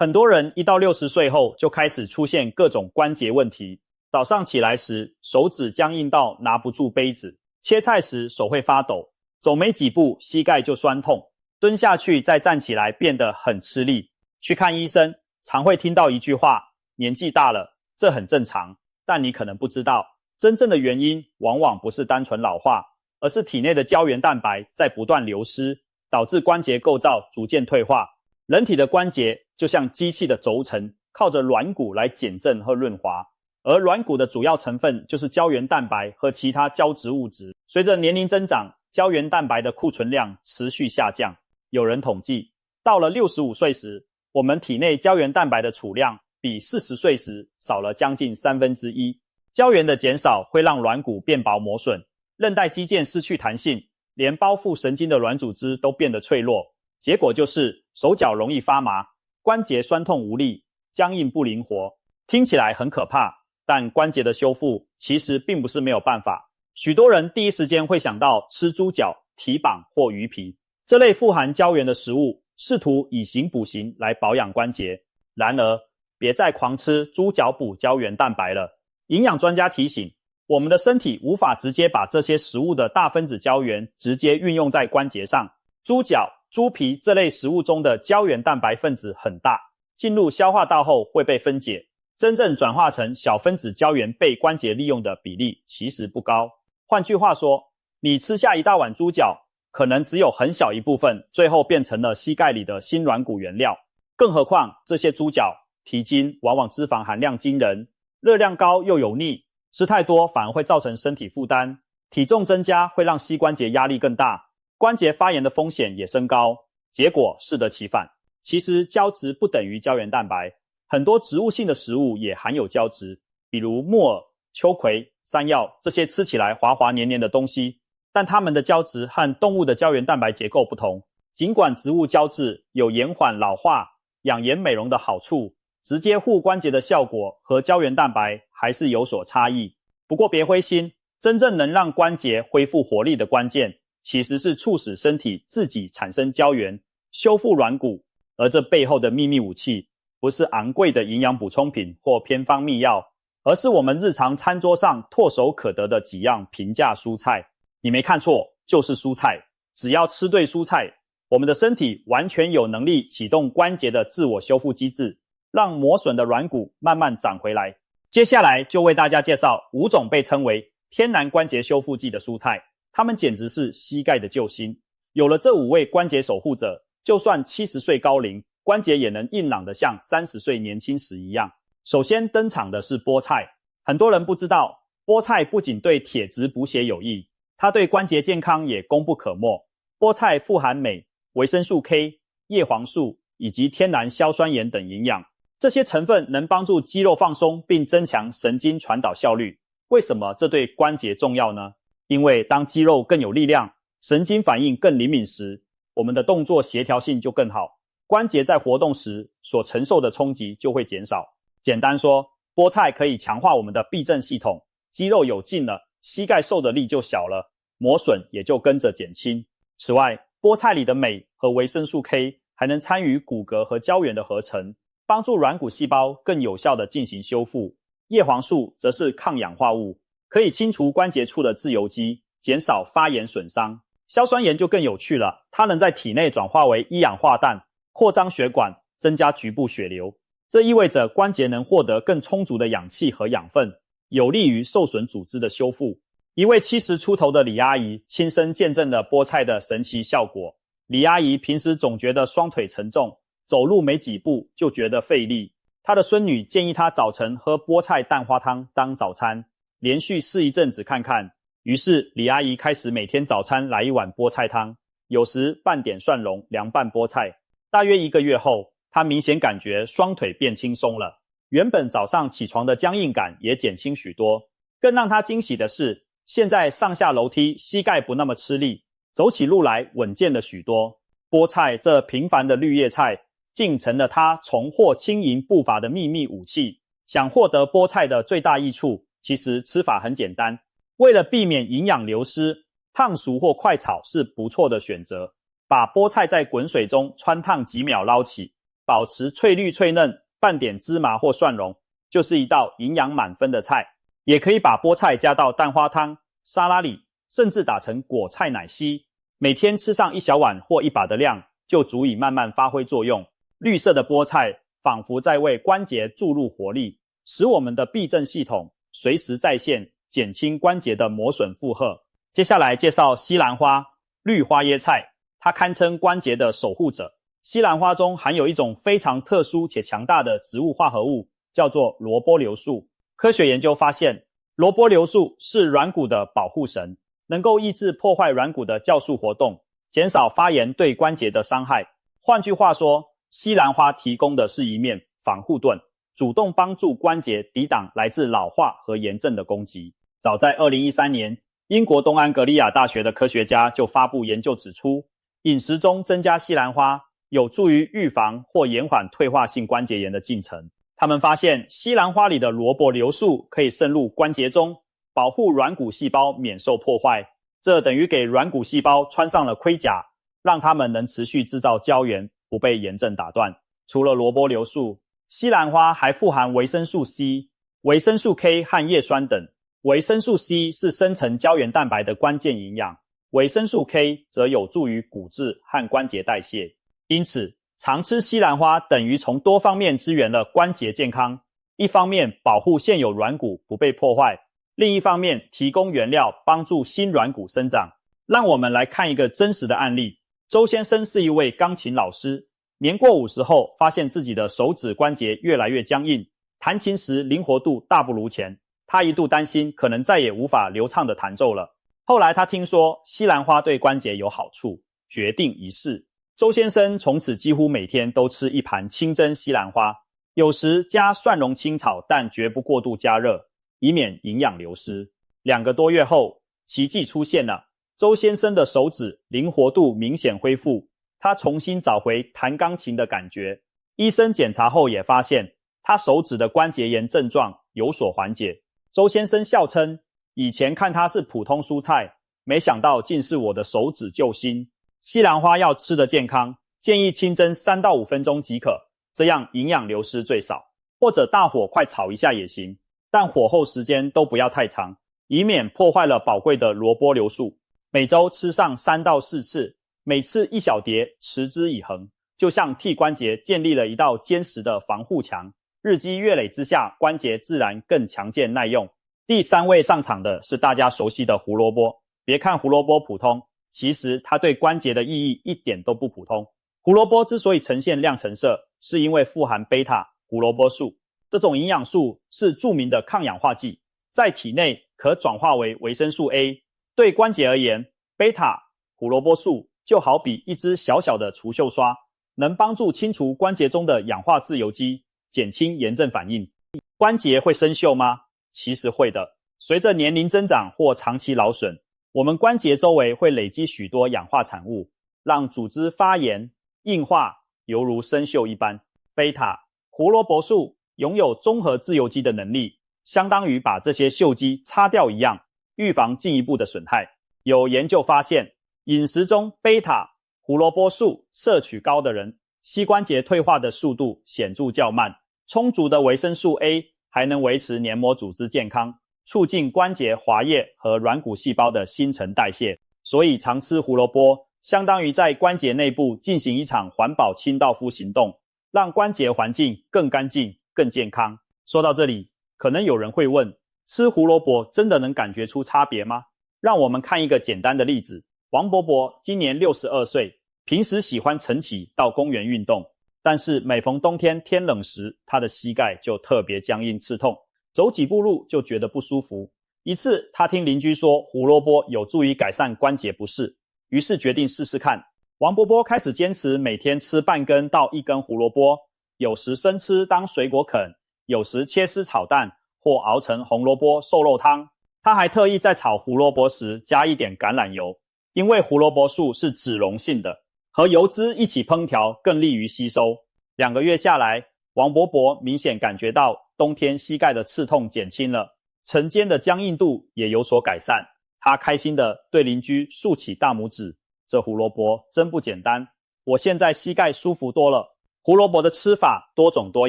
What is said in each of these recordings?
很多人1到60岁后就开始出现各种关节问题。早上起来时，手指僵硬到拿不住杯子；切菜时手会发抖；走没几步，膝盖就酸痛；蹲下去再站起来变得很吃力。去看医生，常会听到一句话：年纪大了，这很正常。但你可能不知道，真正的原因往往不是单纯老化，而是体内的胶原蛋白在不断流失，导致关节构造逐渐退化。人体的关节就像机器的轴承，靠着软骨来减震和润滑，而软骨的主要成分就是胶原蛋白和其他胶质物质。随着年龄增长，胶原蛋白的库存量持续下降。有人统计，到了65岁时，我们体内胶原蛋白的储量比40岁时少了将近1/3。胶原的减少会让软骨变薄磨损，韧带肌腱失去弹性，连包覆神经的软组织都变得脆弱。结果就是手脚容易发麻，关节酸痛无力，僵硬不灵活。听起来很可怕，但关节的修复其实并不是没有办法。许多人第一时间会想到吃猪脚、蹄膀或鱼皮这类富含胶原的食物，试图以形补形来保养关节。然而，别再狂吃猪脚补胶原蛋白了。营养专家提醒，我们的身体无法直接把这些食物的大分子胶原直接运用在关节上。猪脚、猪皮这类食物中的胶原蛋白分子很大，进入消化道后会被分解，真正转化成小分子胶原被关节利用的比例其实不高。换句话说，你吃下一大碗猪脚，可能只有很小一部分最后变成了膝盖里的新软骨原料。更何况这些猪脚、蹄筋往往脂肪含量惊人，热量高又油腻，吃太多反而会造成身体负担，体重增加会让膝关节压力更大，关节发炎的风险也升高，结果适得其反。其实胶质不等于胶原蛋白，很多植物性的食物也含有胶质，比如木耳、秋葵、山药这些吃起来滑滑黏黏的东西，但它们的胶质和动物的胶原蛋白结构不同。尽管植物胶质有延缓老化、养颜美容的好处，直接护关节的效果和胶原蛋白还是有所差异。不过别灰心，真正能让关节恢复活力的关键，其实是促使身体自己产生胶原，修复软骨。而这背后的秘密武器，不是昂贵的营养补充品或偏方秘药，而是我们日常餐桌上唾手可得的几样平价蔬菜。你没看错，就是蔬菜。只要吃对蔬菜，我们的身体完全有能力启动关节的自我修复机制，让磨损的软骨慢慢长回来。接下来就为大家介绍5种被称为天然关节修复剂的蔬菜，它们简直是膝盖的救星。有了这5位关节守护者，就算70岁高龄，关节也能硬朗得像30岁年轻时一样。首先登场的是菠菜。很多人不知道，菠菜不仅对铁质补血有益，它对关节健康也功不可没。菠菜富含镁、维生素 K、叶黄素以及天然硝酸盐等营养，这些成分能帮助肌肉放松并增强神经传导效率。为什么这对关节重要呢？因为当肌肉更有力量，神经反应更灵敏时，我们的动作协调性就更好，关节在活动时所承受的冲击就会减少。简单说，菠菜可以强化我们的避震系统，肌肉有劲了，膝盖受的力就小了，磨损也就跟着减轻。此外，菠菜里的镁和维生素 K 还能参与骨骼和胶原的合成，帮助软骨细胞更有效地进行修复。叶黄素则是抗氧化物，可以清除关节处的自由基，减少发炎损伤。硝酸盐就更有趣了，它能在体内转化为一氧化氮，扩张血管，增加局部血流。这意味着关节能获得更充足的氧气和养分，有利于受损组织的修复。一位70出头的李阿姨亲身见证了菠菜的神奇效果。李阿姨平时总觉得双腿沉重，走路没几步就觉得费力。她的孙女建议她早晨喝菠菜蛋花汤当早餐，连续试一阵子看看。于是李阿姨开始每天早餐来一碗菠菜汤，有时拌点蒜蓉，凉拌菠菜。大约1个月后，她明显感觉双腿变轻松了，原本早上起床的僵硬感也减轻许多。更让她惊喜的是，现在上下楼梯膝盖不那么吃力，走起路来稳健了许多。菠菜这平凡的绿叶菜，竟成了她重获轻盈步伐的秘密武器。想获得菠菜的最大益处，其实吃法很简单。为了避免营养流失，烫熟或快炒是不错的选择。把菠菜在滚水中汆烫几秒捞起，保持翠绿脆嫩，拌点芝麻或蒜蓉，就是一道营养满分的菜。也可以把菠菜加到蛋花汤、沙拉里，甚至打成果菜奶昔。每天吃上1小碗或1把的量，就足以慢慢发挥作用。绿色的菠菜仿佛在为关节注入活力，使我们的避震系统随时在线，减轻关节的磨损负荷。接下来介绍西兰花，绿花椰菜，它堪称关节的守护者。西兰花中含有一种非常特殊且强大的植物化合物，叫做萝卜硫素。科学研究发现，萝卜硫素是软骨的保护神，能够抑制破坏软骨的酵素活动，减少发炎对关节的伤害。换句话说，西兰花提供的是一面防护盾，主动帮助关节抵挡来自老化和炎症的攻击。早在2013年，英国东安格利亚大学的科学家就发布研究指出，饮食中增加西兰花有助于预防或延缓退化性关节炎的进程。他们发现西兰花里的萝卜硫素可以渗入关节中，保护软骨细胞免受破坏，这等于给软骨细胞穿上了盔甲，让它们能持续制造胶原，不被炎症打断。除了萝卜硫素，西兰花还富含维生素 C、维生素 K 和叶酸等。维生素 C 是生成胶原蛋白的关键营养，维生素 K 则有助于骨质和关节代谢。因此，常吃西兰花等于从多方面支援了关节健康，一方面保护现有软骨不被破坏，另一方面提供原料帮助新软骨生长。让我们来看一个真实的案例。周先生是一位钢琴老师，年过50后，发现自己的手指关节越来越僵硬，弹琴时灵活度大不如前。他一度担心可能再也无法流畅地弹奏了。后来他听说西兰花对关节有好处，决定一试。周先生从此几乎每天都吃一盘清蒸西兰花，有时加蒜蓉清炒，但绝不过度加热，以免营养流失。2个多月后，奇迹出现了，周先生的手指灵活度明显恢复，他重新找回弹钢琴的感觉。医生检查后也发现，他手指的关节炎症状有所缓解。周先生笑称，以前看它是普通蔬菜，没想到竟是我的手指救星。西兰花要吃得健康，建议清蒸3到5分钟即可，这样营养流失最少。或者大火快炒一下也行，但火候时间都不要太长，以免破坏了宝贵的萝卜硫素。每周吃上3到4次，每次1小碟，持之以恒，就像替关节建立了一道坚实的防护墙。日积月累之下，关节自然更强健耐用。第3位上场的是大家熟悉的胡萝卜。别看胡萝卜普通，其实它对关节的意义一点都不普通。胡萝卜之所以呈现亮橙色，是因为富含贝塔胡萝卜素。这种营养素是著名的抗氧化剂，在体内可转化为维生素 A。对关节而言，贝塔胡萝卜素就好比一支小小的除锈刷，能帮助清除关节中的氧化自由基，减轻炎症反应。关节会生锈吗？其实会的。随着年龄增长或长期劳损，我们关节周围会累积许多氧化产物，让组织发炎、硬化，犹如生锈一般。贝塔胡萝卜素拥有中和自由基的能力，相当于把这些锈基擦掉一样，预防进一步的损害。有研究发现，饮食中贝塔胡萝卜素摄取高的人，膝关节退化的速度显著较慢。充足的维生素 A 还能维持黏膜组织健康，促进关节滑液和软骨细胞的新陈代谢。所以常吃胡萝卜相当于在关节内部进行一场环保清道夫行动，让关节环境更干净、更健康。说到这里，可能有人会问，吃胡萝卜真的能感觉出差别吗？让我们看一个简单的例子。王伯伯今年62岁，平时喜欢晨起到公园运动，但是每逢冬天天冷时，他的膝盖就特别僵硬刺痛，走几步路就觉得不舒服。一次他听邻居说胡萝卜有助于改善关节不适，于是决定试试看。王伯伯开始坚持每天吃半根到1根胡萝卜，有时生吃当水果啃，有时切丝炒蛋或熬成红萝卜瘦肉汤。他还特意在炒胡萝卜时加一点橄榄油，因为胡萝卜素是脂溶性的，和油脂一起烹调更利于吸收。2个月下来，王伯伯明显感觉到冬天膝盖的刺痛减轻了，晨间的僵硬度也有所改善。他开心地对邻居竖起大拇指，这胡萝卜真不简单，我现在膝盖舒服多了。胡萝卜的吃法多种多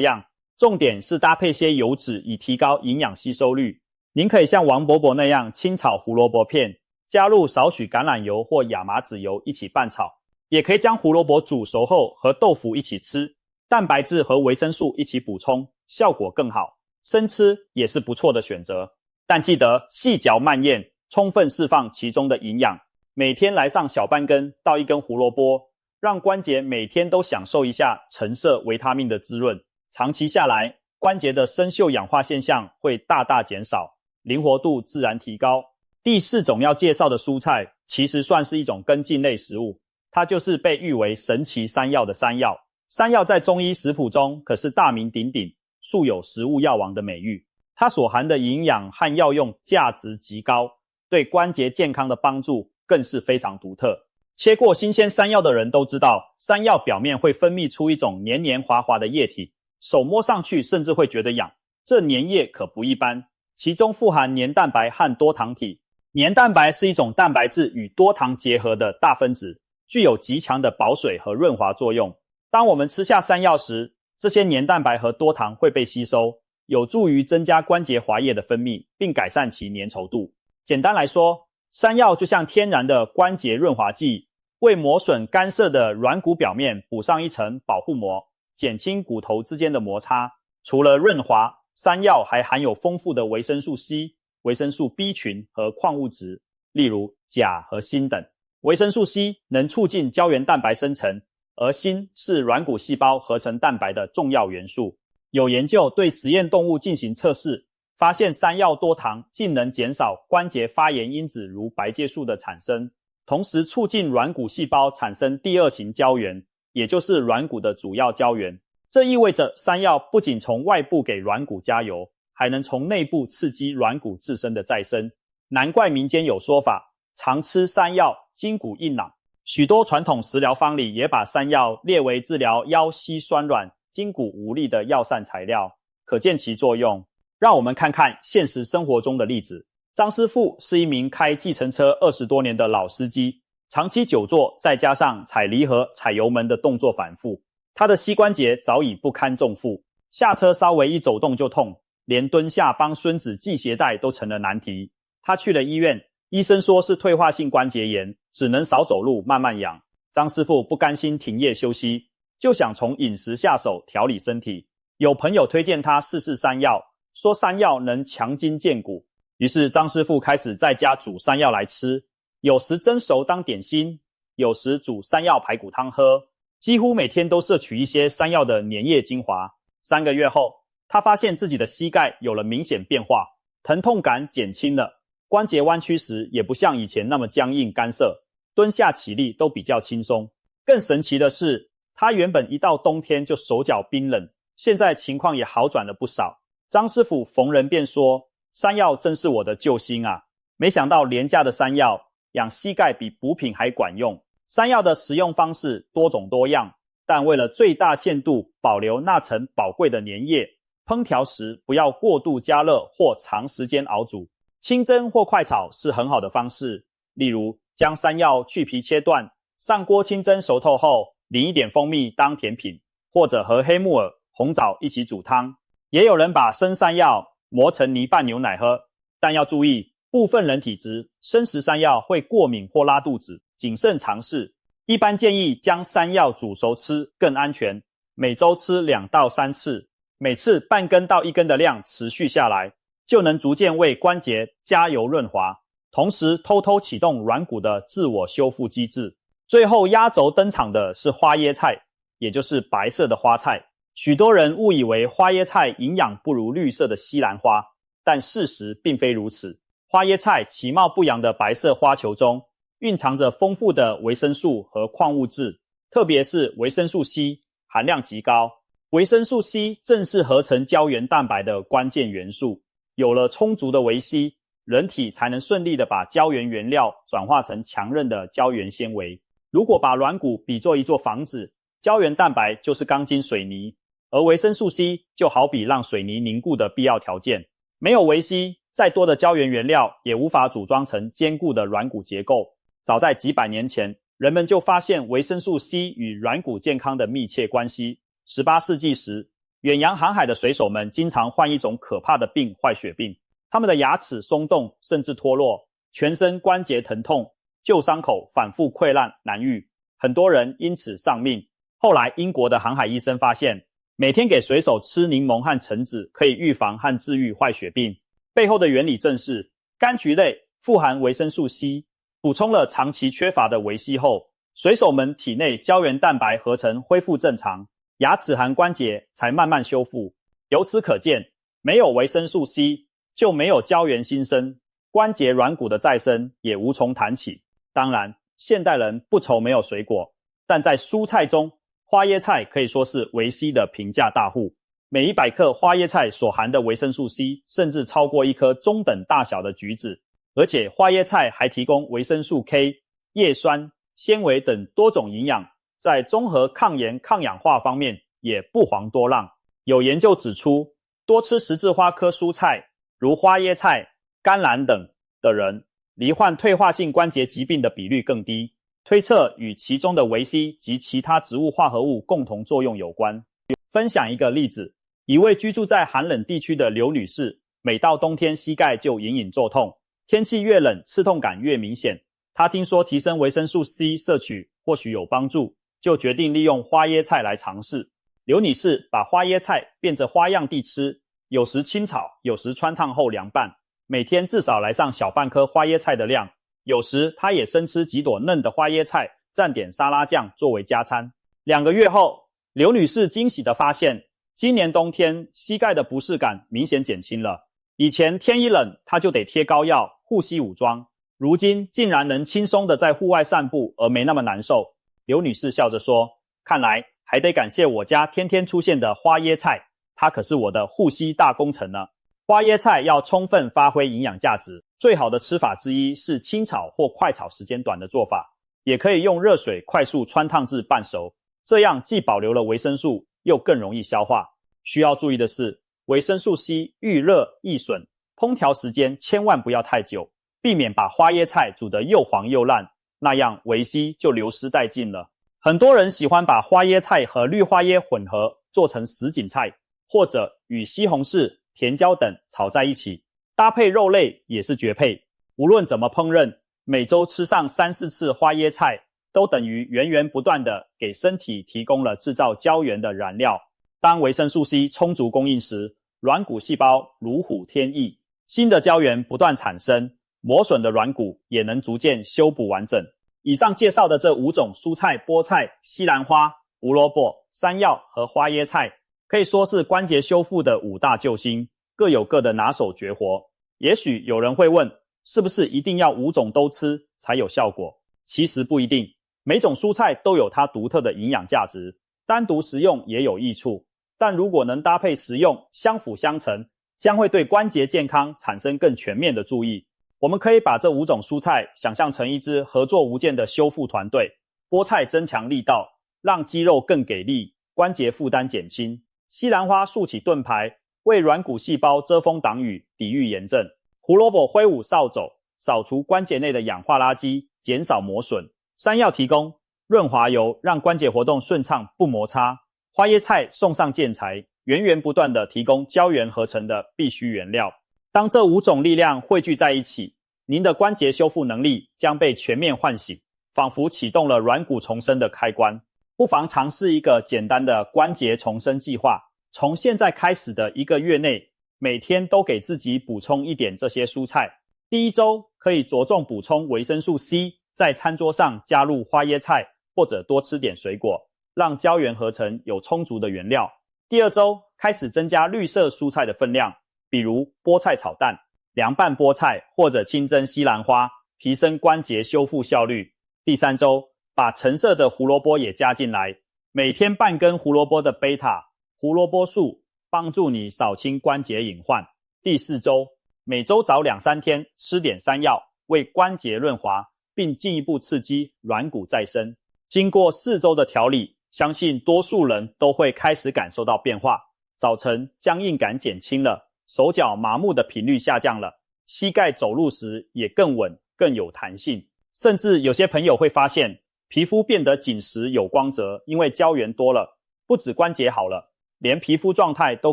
样，重点是搭配些油脂以提高营养吸收率。您可以像王伯伯那样清炒胡萝卜片，加入少许橄榄油或亚麻籽油一起拌炒，也可以将胡萝卜煮熟后和豆腐一起吃，蛋白质和维生素一起补充，效果更好。生吃也是不错的选择，但记得细嚼慢咽，充分释放其中的营养。每天来上小半根到1根胡萝卜，让关节每天都享受一下橙色维他命的滋润。长期下来，关节的生锈氧化现象会大大减少，灵活度自然提高。第4种要介绍的蔬菜，其实算是一种根茎类食物，它就是被誉为神奇山药的山药。山药在中医食谱中可是大名鼎鼎，素有食物药王的美誉。它所含的营养和药用价值极高，对关节健康的帮助更是非常独特。切过新鲜山药的人都知道，山药表面会分泌出一种黏黏滑滑的液体，手摸上去甚至会觉得痒。这粘液可不一般，其中富含黏蛋白和多糖体。黏蛋白是一种蛋白质与多糖结合的大分子，具有极强的保水和润滑作用。当我们吃下山药时，这些黏蛋白和多糖会被吸收，有助于增加关节滑液的分泌，并改善其粘稠度。简单来说，山药就像天然的关节润滑剂，为磨损干涩的软骨表面补上一层保护膜，减轻骨头之间的摩擦。除了润滑，山药还含有丰富的维生素 C、维生素 B 群和矿物质，例如钾和锌等。维生素 C 能促进胶原蛋白生成，而锌是软骨细胞合成蛋白的重要元素。有研究对实验动物进行测试，发现山药多糖竟能减少关节发炎因子如白介素的产生，同时促进软骨细胞产生第2型胶原，也就是软骨的主要胶原。这意味着山药不仅从外部给软骨加油，还能从内部刺激软骨自身的再生。难怪民间有说法，常吃山药筋骨硬朗。许多传统食疗方里也把山药列为治疗腰膝酸软、筋骨无力的药膳材料，可见其作用。让我们看看现实生活中的例子。张师傅是一名开计程车20多年的老司机，长期久坐，再加上踩离合、踩油门的动作反复，他的膝关节早已不堪重负，下车稍微一走动就痛，连蹲下帮孙子系鞋带都成了难题。他去了医院，医生说是退化性关节炎，只能少走路慢慢养。张师傅不甘心停业休息，就想从饮食下手调理身体。有朋友推荐他试试山药，说山药能强筋健骨，于是张师傅开始在家煮山药来吃，有时蒸熟当点心，有时煮山药排骨汤喝，几乎每天都摄取一些山药的粘液精华。3个月后，他发现自己的膝盖有了明显变化，疼痛感减轻了，关节弯曲时也不像以前那么僵硬干涩，蹲下起立都比较轻松。更神奇的是，他原本一到冬天就手脚冰冷，现在情况也好转了不少。张师傅逢人便说，山药真是我的救星啊！没想到廉价的山药养膝盖比补品还管用。山药的食用方式多种多样，但为了最大限度保留那层宝贵的粘液，烹调时不要过度加热或长时间熬煮，清蒸或快炒是很好的方式。例如将山药去皮切断，上锅清蒸熟透后，淋一点蜂蜜当甜品，或者和黑木耳、红枣一起煮汤。也有人把生山药磨成泥拌牛奶喝，但要注意，部分人体质生食山药会过敏或拉肚子，谨慎尝试。一般建议将山药煮熟吃更安全，每周吃2到3次，每次半根到1根的量持续下来，就能逐渐为关节加油润滑，同时偷偷启动软骨的自我修复机制。最后压轴登场的是花椰菜，也就是白色的花菜。许多人误以为花椰菜营养不如绿色的西兰花，但事实并非如此。花椰菜其貌不扬的白色花球中蕴藏着丰富的维生素和矿物质，特别是维生素 C 含量极高。维生素 C 正是合成胶原蛋白的关键元素，有了充足的维 C， 人体才能顺利的把胶原原料转化成强韧的胶原纤维。如果把软骨比作一座房子，胶原蛋白就是钢筋水泥，而维生素 C 就好比让水泥凝固的必要条件。没有维 C， 再多的胶原原料也无法组装成坚固的软骨结构。早在几百年前，人们就发现维生素 C 与软骨健康的密切关系， 18世纪时，远洋航海的水手们经常患一种可怕的病——坏血病。他们的牙齿松动甚至脱落，全身关节疼痛，旧伤口反复溃烂难愈，很多人因此丧命。后来英国的航海医生发现，每天给水手吃柠檬和橙子可以预防和治愈坏血病，背后的原理正是柑橘类富含维生素 C， 补充了长期缺乏的维 C 后，水手们体内胶原蛋白合成恢复正常，牙齿和关节才慢慢修复。由此可见，没有维生素 C 就没有胶原新生，关节软骨的再生也无从谈起。当然，现代人不愁没有水果，但在蔬菜中，花椰菜可以说是维 C 的平价大户。每100克花椰菜所含的维生素 C 甚至超过一颗中等大小的橘子，而且花椰菜还提供维生素 K、叶酸、纤维等多种营养，在综合抗炎抗氧化方面也不遑多让。有研究指出，多吃十字花科蔬菜如花椰菜、甘蓝等的人，罹患退化性关节疾病的比率更低，推测与其中的维 C 及其他植物化合物共同作用有关。分享一个例子，一位居住在寒冷地区的刘女士，每到冬天膝盖就隐隐作痛，天气越冷刺痛感越明显。她听说提升维生素 C 摄取或许有帮助，就决定利用花椰菜来尝试。刘女士把花椰菜变着花样地吃，有时清炒，有时汆烫后凉拌，每天至少来上小半颗花椰菜的量。有时她也生吃几朵嫩的花椰菜，蘸点沙拉酱作为加餐。2个月后，刘女士惊喜地发现，今年冬天膝盖的不适感明显减轻了。以前天一冷，她就得贴膏药、护膝武装，如今竟然能轻松地在户外散步而没那么难受。刘女士笑着说，看来还得感谢我家天天出现的花椰菜，它可是我的护膝大功臣呢。花椰菜要充分发挥营养价值，最好的吃法之一是清炒或快炒时间短的做法，也可以用热水快速汆烫至半熟，这样既保留了维生素，又更容易消化。需要注意的是，维生素 C 遇热易损，烹调时间千万不要太久，避免把花椰菜煮得又黄又烂，那样维 C 就流失殆尽了。很多人喜欢把花椰菜和绿花椰混合做成什锦菜，或者与西红柿、甜椒等炒在一起，搭配肉类也是绝配。无论怎么烹饪，每周吃上3-4次花椰菜，都等于源源不断地给身体提供了制造胶原的燃料。当维生素 C 充足供应时，软骨细胞如虎添翼，新的胶原不断产生，磨损的软骨也能逐渐修补完整。以上介绍的这5种蔬菜，菠菜、西兰花、胡萝卜、山药和花椰菜，可以说是关节修复的5大救星，各有各的拿手绝活。也许有人会问，是不是一定要5种都吃才有效果？其实不一定，每种蔬菜都有它独特的营养价值，单独食用也有益处，但如果能搭配食用，相辅相成，将会对关节健康产生更全面的注意。我们可以把这5种蔬菜想象成一支合作无间的修复团队。菠菜增强力道，让肌肉更给力，关节负担减轻；西兰花竖起盾牌，为软骨细胞遮风挡雨，抵御炎症；胡萝卜挥舞扫帚，扫除关节内的氧化垃圾，减少磨损；山药提供润滑油，让关节活动顺畅不摩擦；花椰菜送上建材，源源不断地提供胶原合成的必需原料。当这5种力量汇聚在一起，您的关节修复能力将被全面唤醒，仿佛启动了软骨重生的开关。不妨尝试一个简单的关节重生计划，从现在开始的1个月内，每天都给自己补充一点这些蔬菜。第1周可以着重补充维生素 C， 在餐桌上加入花椰菜，或者多吃点水果，让胶原合成有充足的原料。第2周开始增加绿色蔬菜的分量，比如菠菜炒蛋、凉拌菠菜或者清蒸西兰花，提升关节修复效率。第3周把橙色的胡萝卜也加进来，每天半根胡萝卜的贝塔胡萝卜素，帮助你扫清关节隐患。第4周每周早2-3天吃点山药，为关节润滑，并进一步刺激软骨再生。经过4周的调理，相信多数人都会开始感受到变化。早晨僵硬感减轻了，手脚麻木的频率下降了，膝盖走路时也更稳更有弹性。甚至有些朋友会发现皮肤变得紧实有光泽，因为胶原多了。不止关节好了，连皮肤状态都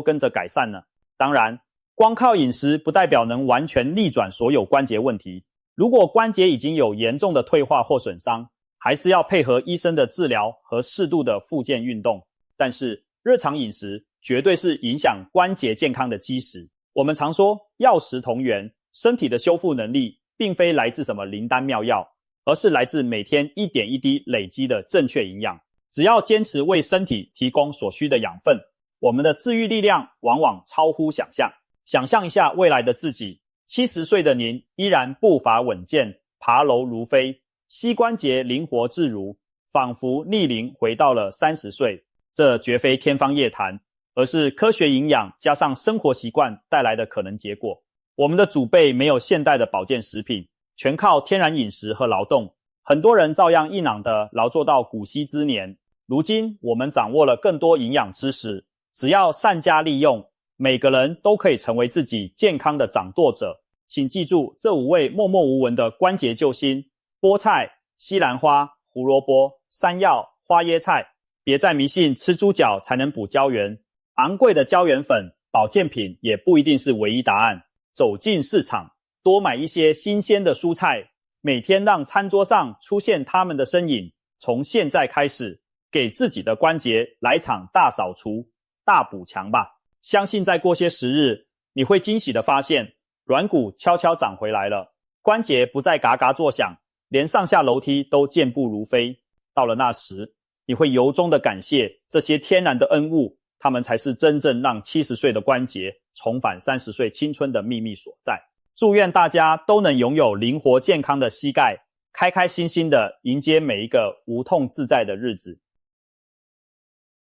跟着改善呢。当然，光靠饮食不代表能完全逆转所有关节问题。如果关节已经有严重的退化或损伤，还是要配合医生的治疗和适度的复健运动。但是日常饮食绝对是影响关节健康的基石。我们常说药食同源，身体的修复能力并非来自什么灵丹妙药，而是来自每天一点一滴累积的正确营养。只要坚持为身体提供所需的养分，我们的治愈力量往往超乎想象。想象一下未来的自己，70岁的您依然步伐稳健，爬楼如飞，膝关节灵活自如，仿佛逆龄回到了30岁。这绝非天方夜谭，而是科学营养加上生活习惯带来的可能结果。我们的祖辈没有现代的保健食品，全靠天然饮食和劳动，很多人照样一朗的劳作到古稀之年。如今我们掌握了更多营养知识，只要善加利用，每个人都可以成为自己健康的掌舵者。请记住这5味默默无闻的关节救星：菠菜、西兰花、胡萝卜、山药、花椰菜。别再迷信吃猪脚才能补胶原，昂贵的胶原粉、保健品也不一定是唯一答案。走进市场，多买一些新鲜的蔬菜，每天让餐桌上出现它们的身影。从现在开始，给自己的关节来场大扫除、大补强吧。相信再过些时日，你会惊喜地发现，软骨悄悄长回来了，关节不再嘎嘎作响，连上下楼梯都健步如飞。到了那时，你会由衷的感谢这些天然的恩物，它们才是真正让70岁的关节重返30岁青春的秘密所在。祝愿大家都能拥有灵活健康的膝盖，开开心心的迎接每一个无痛自在的日子。